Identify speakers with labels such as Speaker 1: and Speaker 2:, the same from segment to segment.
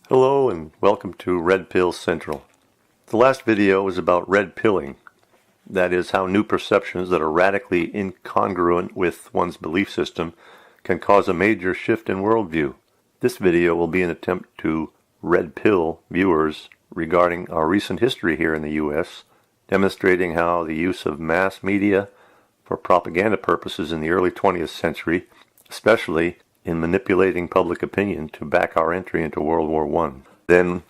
Speaker 1: Hello and welcome to Red Pill Central. The last video was about red pilling. That is how new perceptions that are radically incongruent with one's belief system can cause a major shift in worldview. This video will be an attempt to red pill viewers regarding our recent history here in the U.S., demonstrating how the use of mass media for propaganda purposes in the early 20th century, especially in manipulating public opinion to back our entry into World War I. Then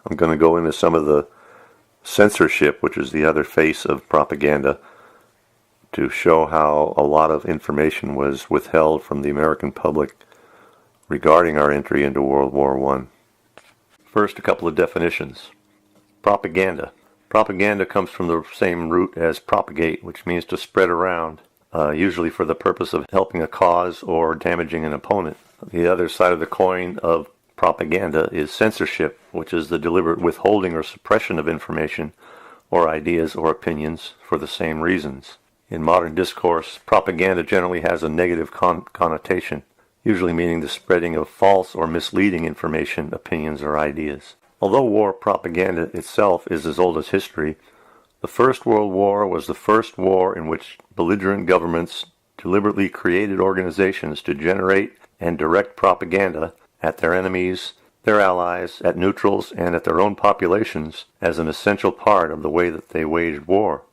Speaker 1: I'm going to go into some of the censorship, which is the other face of propaganda, to show how a lot of information was withheld from the American public regarding our entry into World War I. First, a couple of definitions. Propaganda. Propaganda comes from the same root as propagate, which means to spread around, usually for the purpose of helping a cause or damaging an opponent. The other side of the coin of propaganda is censorship, which is the deliberate withholding or suppression of information or ideas or opinions for the same reasons. In modern discourse, propaganda generally has a negative connotation, usually meaning the spreading of false or misleading information, opinions, or ideas. Although war propaganda itself is as old as history, the First World War was the first war in which belligerent governments deliberately created organizations to generate and direct propaganda at their enemies, their allies, at neutrals, and at their own populations as an essential part of the way that they waged war.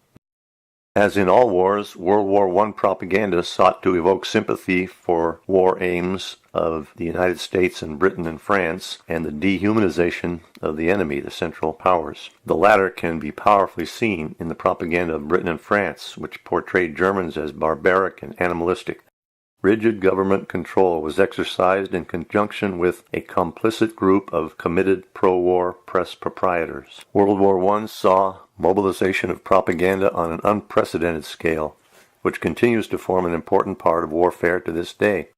Speaker 1: As in all wars, World War I propaganda sought to evoke sympathy for war aims of the United States and Britain and France, and the dehumanization of the enemy, the Central Powers. The latter can be powerfully seen in the propaganda of Britain and France, which portrayed Germans as barbaric and animalistic. Rigid government control was exercised in conjunction with a complicit group of committed pro-war press proprietors. World War I saw mobilization of propaganda on an unprecedented scale, which continues to form an important part of warfare to this day.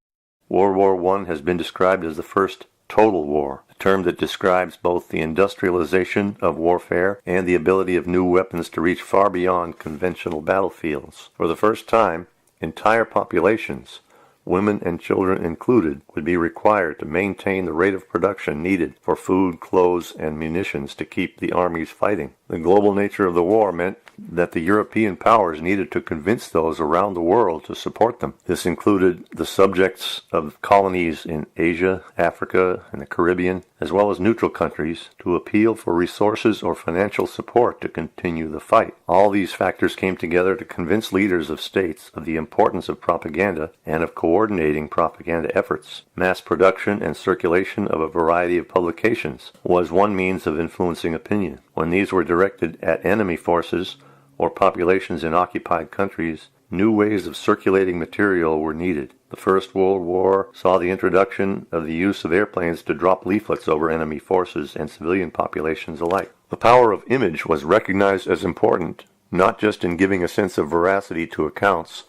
Speaker 1: World War I has been described as the first total war, a term that describes both the industrialization of warfare and the ability of new weapons to reach far beyond conventional battlefields. For the first time, entire populations, women and children included, would be required to maintain the rate of production needed for food, clothes, and munitions to keep the armies fighting. The global nature of the war meant that the European powers needed to convince those around the world to support them. This included the subjects of colonies in Asia, Africa, and the Caribbean, as well as neutral countries, to appeal for resources or financial support to continue the fight. All these factors came together to convince leaders of states of the importance of propaganda and of coordinating propaganda efforts. Mass production and circulation of a variety of publications was one means of influencing opinion. When these were directed at enemy forces or populations in occupied countries, new ways of circulating material were needed. The First World War saw the introduction of the use of airplanes to drop leaflets over enemy forces and civilian populations alike. The power of image was recognized as important, not just in giving a sense of veracity to accounts,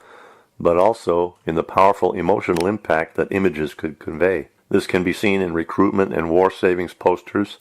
Speaker 1: but also in the powerful emotional impact that images could convey. This can be seen in recruitment and war savings posters,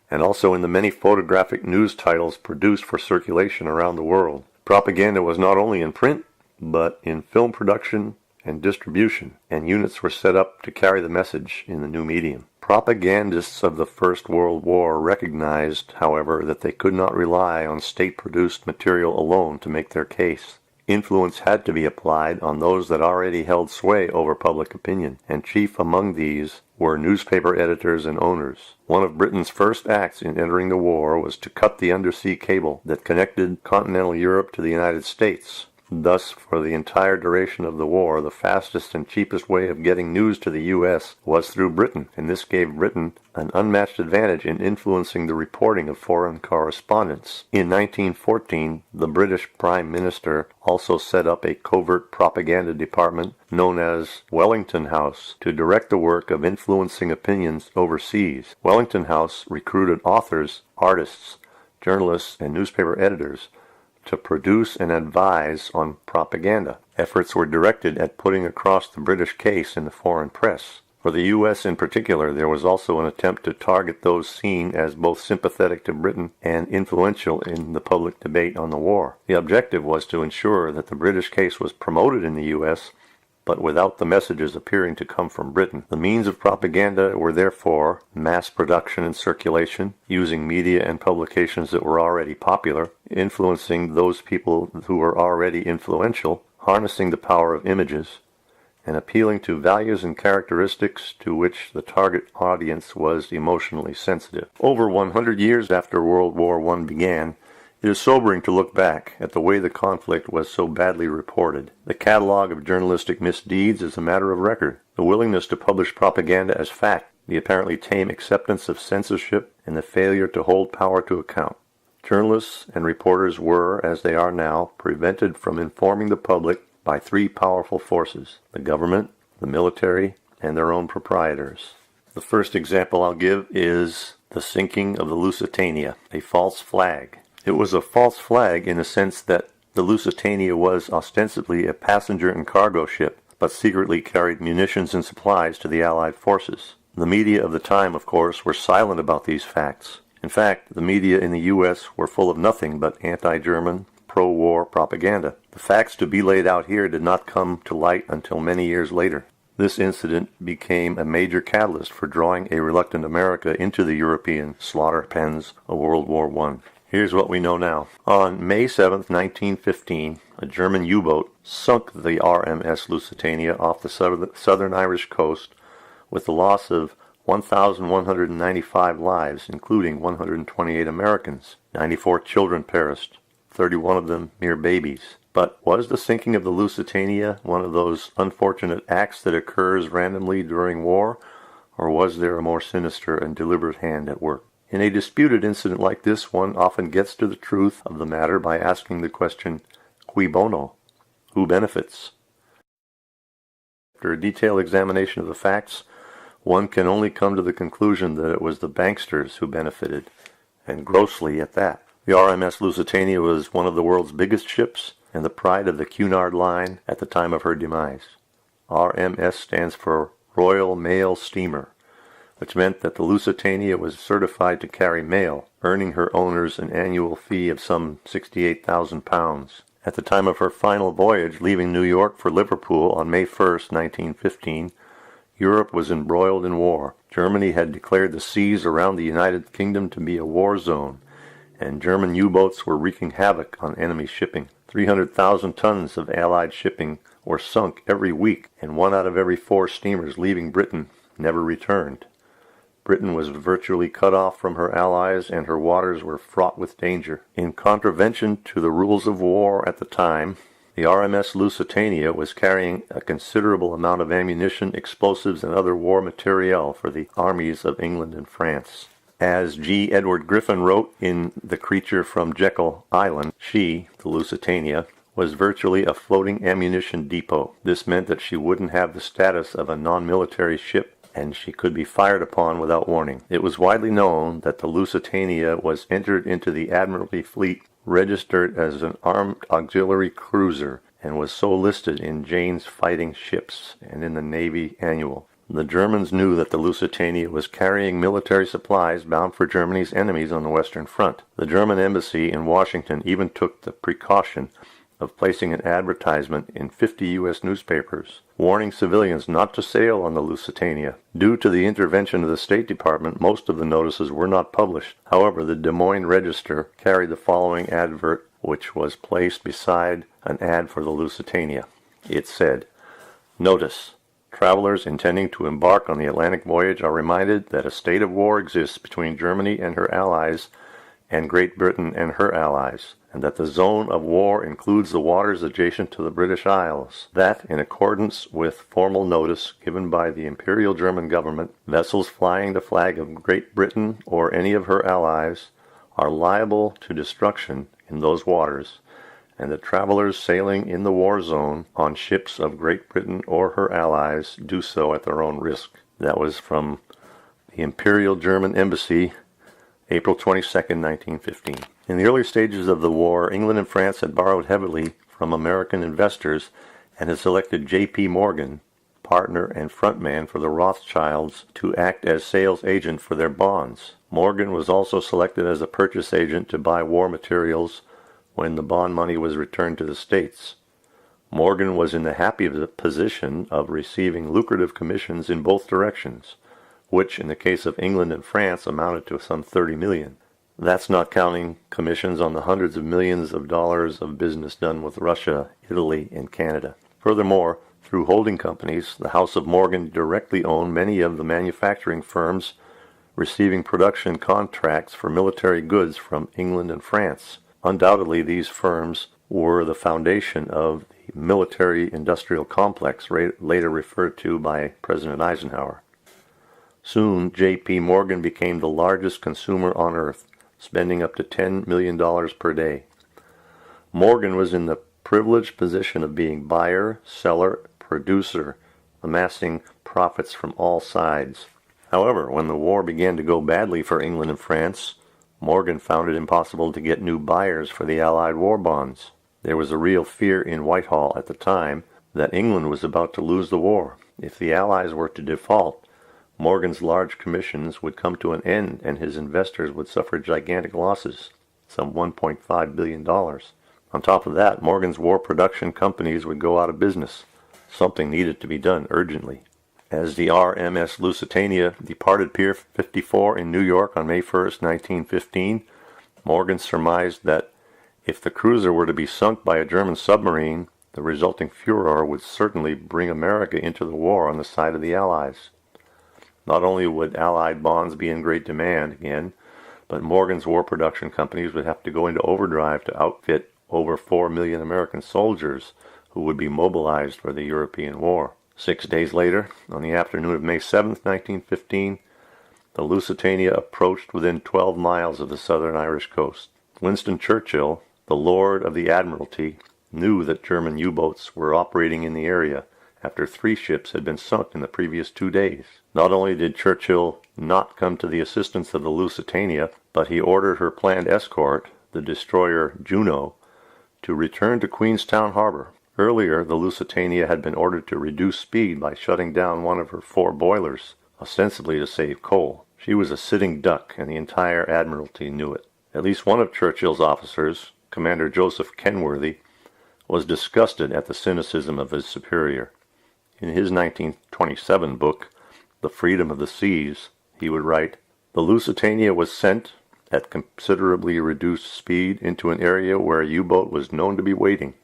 Speaker 1: and also in the many photographic news titles produced for circulation around the world. Propaganda was not only in print, but in film production and distribution, and units were set up to carry the message in the new medium. Propagandists of the First World War recognized, however, that they could not rely on state-produced material alone to make their case. Influence had to be applied on those that already held sway over public opinion, and chief among these were newspaper editors and owners. One of Britain's first acts in entering the war was to cut the undersea cable that connected continental Europe to the United States. Thus, for the entire duration of the war, the fastest and cheapest way of getting news to the U.S. was through Britain, and this gave Britain an unmatched advantage in influencing the reporting of foreign correspondence. In 1914, the British Prime Minister also set up a covert propaganda department known as Wellington House to direct the work of influencing opinions overseas. Wellington House recruited authors, artists, journalists, and newspaper editors to produce and advise on propaganda. Efforts were directed at putting across the British case in the foreign press. For the U.S. in particular, there was also an attempt to target those seen as both sympathetic to Britain and influential in the public debate on the war. The objective was to ensure that the British case was promoted in the U.S. but without the messages appearing to come from Britain. The means of propaganda were therefore mass production and circulation, using media and publications that were already popular, influencing those people who were already influential, harnessing the power of images, and appealing to values and characteristics to which the target audience was emotionally sensitive. Over 100 years after World War I began, it is sobering to look back at the way the conflict was so badly reported. The catalog of journalistic misdeeds is a matter of record. The willingness to publish propaganda as fact, the apparently tame acceptance of censorship, and the failure to hold power to account. Journalists and reporters were, as they are now, prevented from informing the public by three powerful forces: the government, the military, and their own proprietors. The first example I'll give is the sinking of the Lusitania, a false flag. It was a false flag in the sense that the Lusitania was ostensibly a passenger and cargo ship, but secretly carried munitions and supplies to the Allied forces. The media of the time, of course, were silent about these facts. In fact, the media in the U.S. were full of nothing but anti-German, pro-war propaganda. The facts to be laid out here did not come to light until many years later. This incident became a major catalyst for drawing a reluctant America into the European slaughter pens of World War I. Here's what we know now. On May 7, 1915, a German U-boat sunk the RMS Lusitania off the southern Irish coast with the loss of 1,195 lives, including 128 Americans. 94 children perished, 31 of them mere babies. But was the sinking of the Lusitania one of those unfortunate acts that occurs randomly during war, or was there a more sinister and deliberate hand at work? In a disputed incident like this, one often gets to the truth of the matter by asking the question, cui bono? Who benefits? After a detailed examination of the facts, one can only come to the conclusion that it was the banksters who benefited, and grossly at that. The RMS Lusitania was one of the world's biggest ships and the pride of the Cunard Line at the time of her demise. RMS stands for Royal Mail Steamer, which meant that the Lusitania was certified to carry mail, earning her owners an annual fee of some £68,000. At the time of her final voyage, leaving New York for Liverpool on May 1, 1915, Europe was embroiled in war. Germany had declared the seas around the United Kingdom to be a war zone, and German U-boats were wreaking havoc on enemy shipping. 300,000 tons of Allied shipping were sunk every week, and 1 out of every 4 steamers leaving Britain never returned. Britain was virtually cut off from her allies, and her waters were fraught with danger. In contravention to the rules of war at the time, the RMS Lusitania was carrying a considerable amount of ammunition, explosives, and other war materiel for the armies of England and France. As G. Edward Griffin wrote in The Creature from Jekyll Island, she, the Lusitania, was virtually a floating ammunition depot. This meant that she wouldn't have the status of a non-military ship, and she could be fired upon without warning. It was widely known that the Lusitania was entered into the Admiralty fleet, registered as an armed auxiliary cruiser, and was so listed in Jane's Fighting Ships and in the Navy Annual. The Germans knew that the Lusitania was carrying military supplies bound for Germany's enemies on the Western Front. The German embassy in Washington even took the precaution of placing an advertisement in 50 U.S. newspapers, warning civilians not to sail on the Lusitania. Due to the intervention of the State Department, most of the notices were not published. However, the Des Moines Register carried the following advert, which was placed beside an ad for the Lusitania. It said, "Notice. Travelers intending to embark on the Atlantic voyage are reminded that a state of war exists between Germany and her allies and Great Britain and her allies, and that the zone of war includes the waters adjacent to the British Isles. That, in accordance with formal notice given by the Imperial German government, vessels flying the flag of Great Britain or any of her allies are liable to destruction in those waters, and that travelers sailing in the war zone on ships of Great Britain or her allies do so at their own risk." That was from the Imperial German Embassy, April 22, 1915. In the early stages of the war, England and France had borrowed heavily from American investors and had selected J.P. Morgan, partner and frontman for the Rothschilds, to act as sales agent for their bonds. Morgan was also selected as a purchase agent to buy war materials when the bond money was returned to the States. Morgan was in the happy position of receiving lucrative commissions in both directions, which in the case of England and France amounted to some 30 million. That's not counting commissions on the hundreds of millions of dollars of business done with Russia, Italy, and Canada. Furthermore, through holding companies, the House of Morgan directly owned many of the manufacturing firms receiving production contracts for military goods from England and France. Undoubtedly, these firms were the foundation of the military-industrial complex later referred to by President Eisenhower. Soon, J.P. Morgan became the largest consumer on earth, spending up to $10 million per day. Morgan was in the privileged position of being buyer, seller, producer, amassing profits from all sides. However, when the war began to go badly for England and France, Morgan found it impossible to get new buyers for the Allied war bonds. There was a real fear in Whitehall at the time that England was about to lose the war. If the Allies were to default, Morgan's large commissions would come to an end and his investors would suffer gigantic losses, some $1.5 billion. On top of that, Morgan's war production companies would go out of business. Something needed to be done urgently. As the RMS Lusitania departed Pier 54 in New York on May 1, 1915, Morgan surmised that if the cruiser were to be sunk by a German submarine, the resulting furor would certainly bring America into the war on the side of the Allies. Not only would Allied bonds be in great demand again, but Morgan's war production companies would have to go into overdrive to outfit over 4 million American soldiers who would be mobilized for the European war. 6 days later, on the afternoon of May 7, 1915, the Lusitania approached within 12 miles of the southern Irish coast. Winston Churchill, the Lord of the Admiralty, knew that German U-boats were operating in the area after 3 ships had been sunk in the previous 2 days. Not only did Churchill not come to the assistance of the Lusitania, but he ordered her planned escort, the destroyer Juno, to return to Queenstown Harbor. Earlier, the Lusitania had been ordered to reduce speed by shutting down one of her 4 boilers, ostensibly to save coal. She was a sitting duck, and the entire Admiralty knew it. At least one of Churchill's officers, Commander Joseph Kenworthy, was disgusted at the cynicism of his superior. In his 1927 book, The Freedom of the Seas, he would write, "The Lusitania was sent at considerably reduced speed into an area where a U-boat was known to be waiting,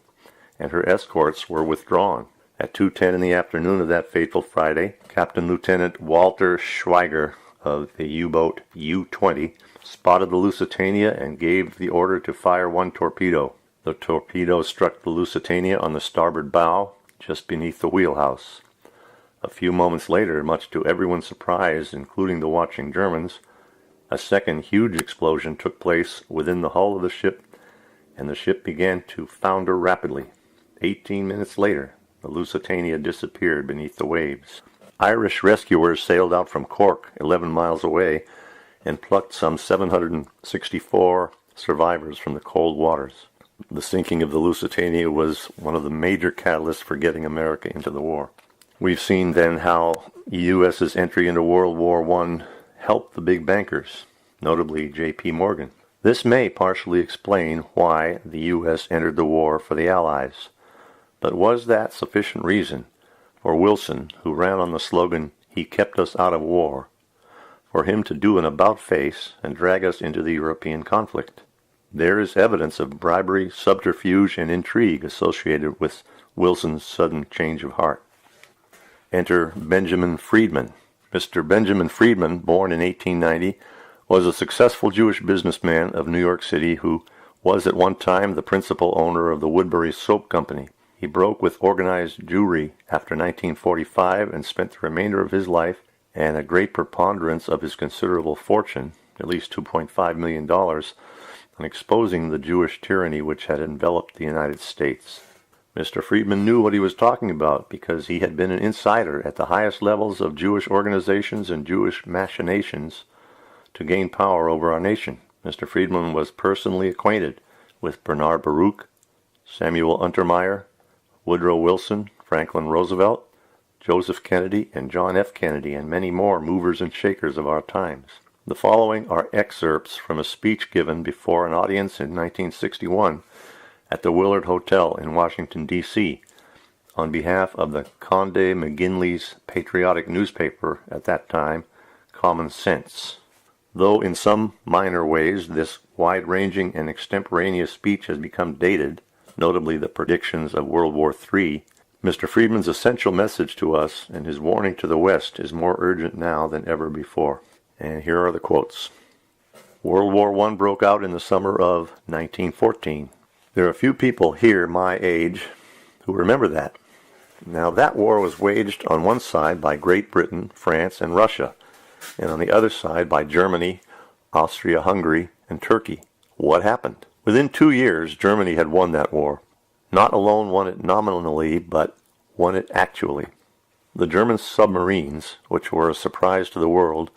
Speaker 1: and her escorts were withdrawn. At 2:10 in the afternoon of that fateful Friday, Captain Lieutenant Walter Schweiger of the U-boat U-20 spotted the Lusitania and gave the order to fire 1 torpedo. The torpedo struck the Lusitania on the starboard bow, just beneath the wheelhouse. A few moments later, much to everyone's surprise, including the watching Germans, a second huge explosion took place within the hull of the ship, and the ship began to founder rapidly. 18 minutes later, the Lusitania disappeared beneath the waves. Irish rescuers sailed out from Cork, 11 miles away, and plucked some 764 survivors from the cold waters. The sinking of the Lusitania was one of the major catalysts for getting America into the war. We've seen then how the U.S.'s entry into World War I helped the big bankers, notably J.P. Morgan. This may partially explain why the U.S. entered the war for the Allies. But was that sufficient reason for Wilson, who ran on the slogan, "He kept us out of war," for him to do an about-face and drag us into the European conflict? There is evidence of bribery, subterfuge, and intrigue associated with Wilson's sudden change of heart. Enter Benjamin Friedman. Mr. Benjamin Friedman, born in 1890, was a successful Jewish businessman of New York City who was at one time the principal owner of the Woodbury Soap Company. He broke with organized Jewry after 1945 and spent the remainder of his life and a great preponderance of his considerable fortune, at least $2.5 million, on exposing the Jewish tyranny which had enveloped the United States. Mr. Friedman knew what he was talking about because he had been an insider at the highest levels of Jewish organizations and Jewish machinations to gain power over our nation. Mr. Friedman was personally acquainted with Bernard Baruch, Samuel Untermeyer, Woodrow Wilson, Franklin Roosevelt, Joseph Kennedy, and John F. Kennedy, and many more movers and shakers of our times. The following are excerpts from a speech given before an audience in 1961 at the Willard Hotel in Washington, D.C., on behalf of the Conde McGinley's patriotic newspaper at that time, Common Sense. Though in some minor ways this wide-ranging and extemporaneous speech has become dated, notably the predictions of World War III, Mr. Friedman's essential message to us and his warning to the West is more urgent now than ever before. And here are the quotes. World War I broke out in the summer of 1914. There are few people here my age who remember that. Now that war was waged on one side by Great Britain, France, and Russia, and on the other side by Germany, Austria-Hungary, and Turkey. What happened? Within 2 years, Germany had won that war. Not alone won it nominally, but won it actually. The German submarines, which were a surprise to the world,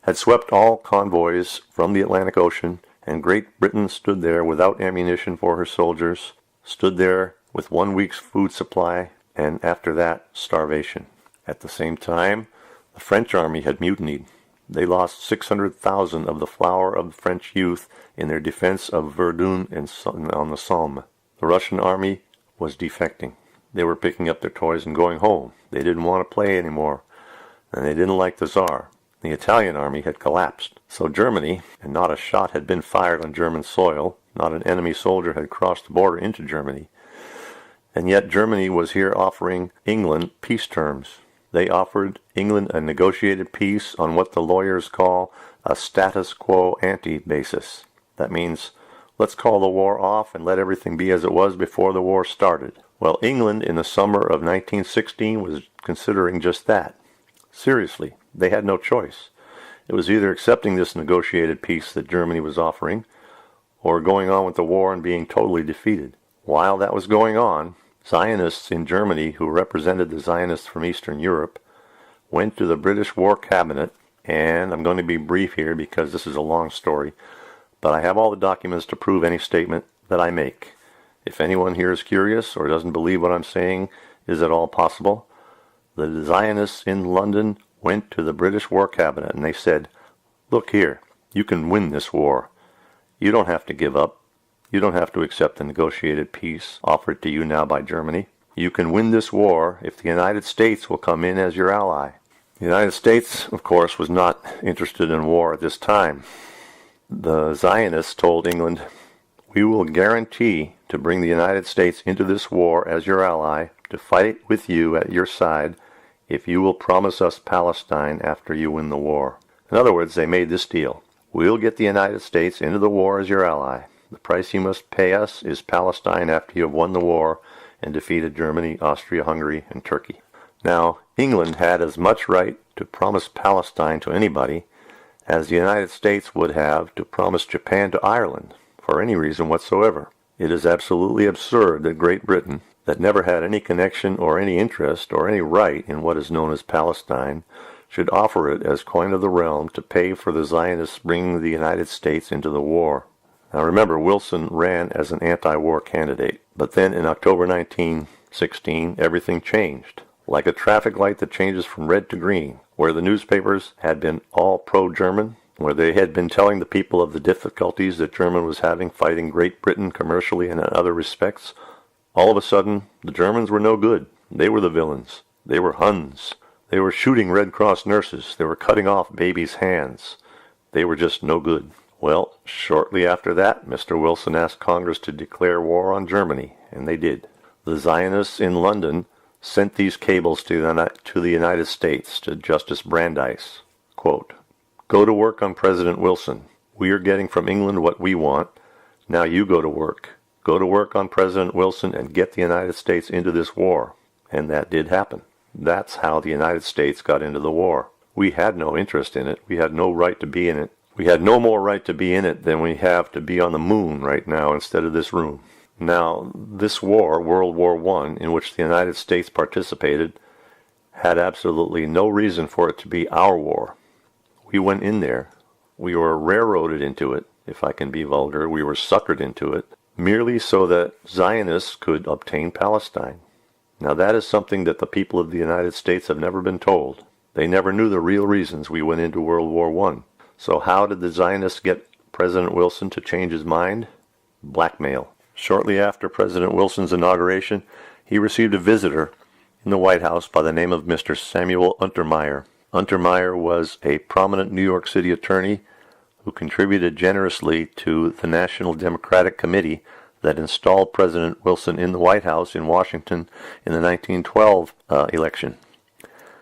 Speaker 1: had swept all convoys from the Atlantic Ocean, and Great Britain stood there without ammunition for her soldiers, stood there with 1 week's food supply, and after that, starvation. At the same time, the French army had mutinied. They lost 600,000 of the flower of the French youth in their defense of Verdun and on the Somme. The Russian army was defecting. They were picking up their toys and going home. They didn't want to play anymore, and they didn't like the Tsar. The Italian army had collapsed. So Germany, and not a shot had been fired on German soil, not an enemy soldier had crossed the border into Germany. And yet Germany was here offering England peace terms. They offered England a negotiated peace on what the lawyers call a status quo ante basis. That means, let's call the war off and let everything be as it was before the war started. Well, England in the summer of 1916 was considering just that. Seriously, they had no choice. It was either accepting this negotiated peace that Germany was offering, or going on with the war and being totally defeated. While that was going on, Zionists in Germany, who represented the Zionists from Eastern Europe, went to the British War Cabinet, and I'm going to be brief here because this is a long story, but I have all the documents to prove any statement that I make. If anyone here is curious or doesn't believe what I'm saying is at all possible, the Zionists in London went to the British War Cabinet and they said, look here, you can win this war. You don't have to give up. You don't have to accept the negotiated peace offered to you now by Germany. You can win this war if the United States will come in as your ally. The United States, of course, was not interested in war at this time. The Zionists told England, we will guarantee to bring the United States into this war as your ally, to fight with you at your side, if you will promise us Palestine after you win the war. In other words, they made this deal. We'll get the United States into the war as your ally. The price you must pay us is Palestine after you have won the war and defeated Germany, Austria-Hungary, and Turkey. Now, England had as much right to promise Palestine to anybody as the United States would have to promise Japan to Ireland, for any reason whatsoever. It is absolutely absurd that Great Britain, that never had any connection or any interest or any right in what is known as Palestine, should offer it as coin of the realm to pay for the Zionists bringing the United States into the war. Now remember, Wilson ran as an anti-war candidate, but then in October 1916, everything changed. Like a traffic light that changes from red to green, where the newspapers had been all pro-German, where they had been telling the people of the difficulties that Germany was having fighting Great Britain commercially and in other respects, all of a sudden, the Germans were no good. They were the villains. They were Huns. They were shooting Red Cross nurses. They were cutting off babies' hands. They were just no good. Well, shortly after that, Mr. Wilson asked Congress to declare war on Germany, and they did. The Zionists in London sent these cables to the United States, to Justice Brandeis. Quote, go to work on President Wilson. We are getting from England what we want. Now you go to work. Go to work on President Wilson and get the United States into this war. And that did happen. That's how the United States got into the war. We had no interest in it. We had no right to be in it. We had no more right to be in it than we have to be on the moon right now instead of this room. Now, this war, World War I, in which the United States participated, had absolutely no reason for it to be our war. We went in there. We were railroaded into it, if I can be vulgar. We were suckered into it, merely so that Zionists could obtain Palestine. Now, that is something that the people of the United States have never been told. They never knew the real reasons we went into World War I. So how did the Zionists get President Wilson to change his mind? Blackmail. Shortly after President Wilson's inauguration, he received a visitor in the White House by the name of Mr. Samuel Untermyer. Untermyer was a prominent New York City attorney who contributed generously to the National Democratic Committee that installed President Wilson in the White House in Washington in the 1912 election.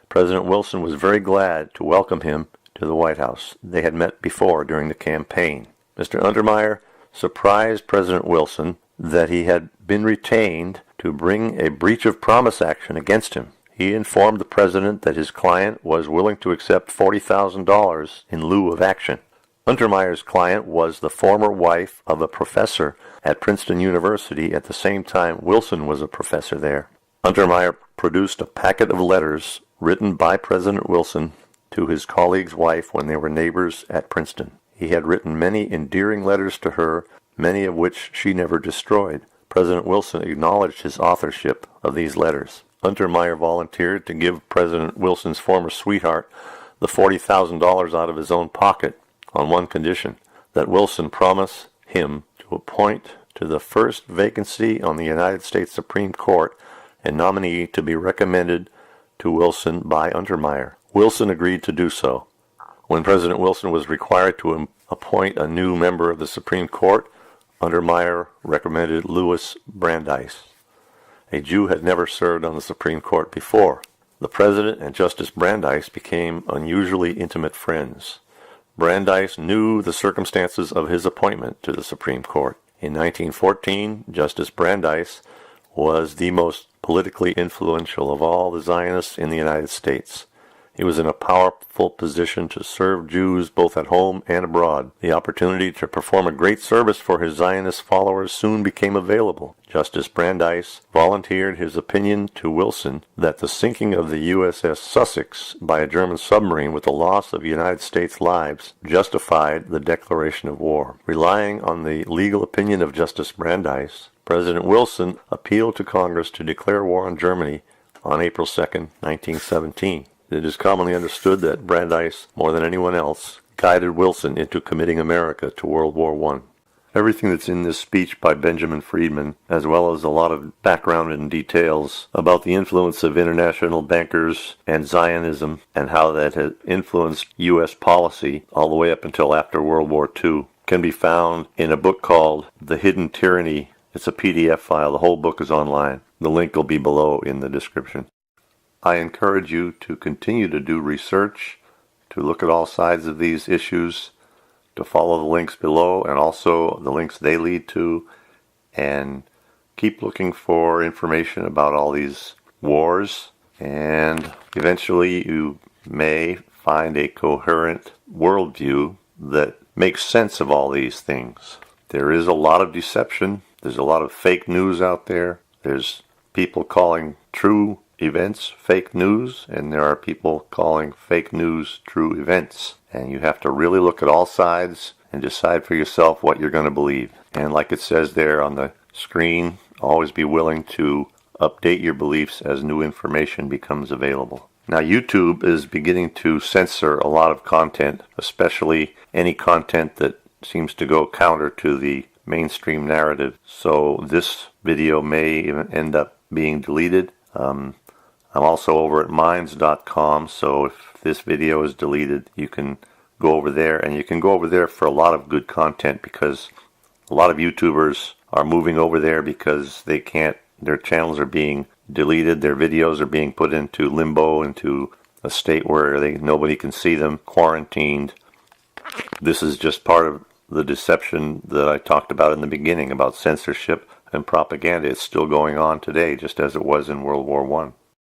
Speaker 1: President Wilson was very glad to welcome him to the White House. They had met before during the campaign. Mr. Untermyer surprised President Wilson that he had been retained to bring a breach of promise action against him. He informed the president that his client was willing to accept $40,000 in lieu of action. Untermyer's client was the former wife of a professor at Princeton University at the same time Wilson was a professor there. Untermyer produced a packet of letters written by President Wilson to his colleague's wife when they were neighbors at Princeton. He had written many endearing letters to her, many of which she never destroyed. President Wilson acknowledged his authorship of these letters. Untermyer volunteered to give President Wilson's former sweetheart the $40,000 out of his own pocket on one condition, that Wilson promise him to appoint to the first vacancy on the United States Supreme Court a nominee to be recommended to Wilson by Untermyer. Wilson agreed to do so. When President Wilson was required to appoint a new member of the Supreme Court, Untermyer recommended Louis Brandeis. A Jew had never served on the Supreme Court before. The President and Justice Brandeis became unusually intimate friends. Brandeis knew the circumstances of his appointment to the Supreme Court. In 1914, Justice Brandeis was the most politically influential of all the Zionists in the United States. He was in a powerful position to serve Jews both at home and abroad. The opportunity to perform a great service for his Zionist followers soon became available. Justice Brandeis volunteered his opinion to Wilson that the sinking of the USS Sussex by a German submarine with the loss of United States lives justified the declaration of war. Relying on the legal opinion of Justice Brandeis, President Wilson appealed to Congress to declare war on Germany on April 2, 1917. It is commonly understood that Brandeis, more than anyone else, guided Wilson into committing America to World War I. Everything that's in this speech by Benjamin Friedman, as well as a lot of background and details about the influence of international bankers and Zionism and how that had influenced U.S. policy all the way up until after World War II, can be found in a book called The Hidden Tyranny. It's a PDF file. The whole book is online. The link will be below in the description. I encourage you to continue to do research, to look at all sides of these issues, to follow the links below and also the links they lead to, and keep looking for information about all these wars, and eventually you may find a coherent worldview that makes sense of all these things. There is a lot of deception. There's a lot of fake news out there. There's people calling true events fake news, and there are people calling fake news true events. And you have to really look at all sides and decide for yourself what you're going to believe. And like it says there on the screen, always be willing to update your beliefs as new information becomes available. Now, YouTube is beginning to censor a lot of content, especially any content that seems to go counter to the mainstream narrative. So this video may even end up being deleted. I'm also over at minds.com, so if this video is deleted, you can go over there, and you can go over there for a lot of good content, because a lot of YouTubers are moving over there because they can't, their channels are being deleted, their videos are being put into limbo, into a state where nobody can see them, quarantined. This is just part of the deception that I talked about in the beginning about censorship and propaganda. It's still going on today, just as it was in World War I.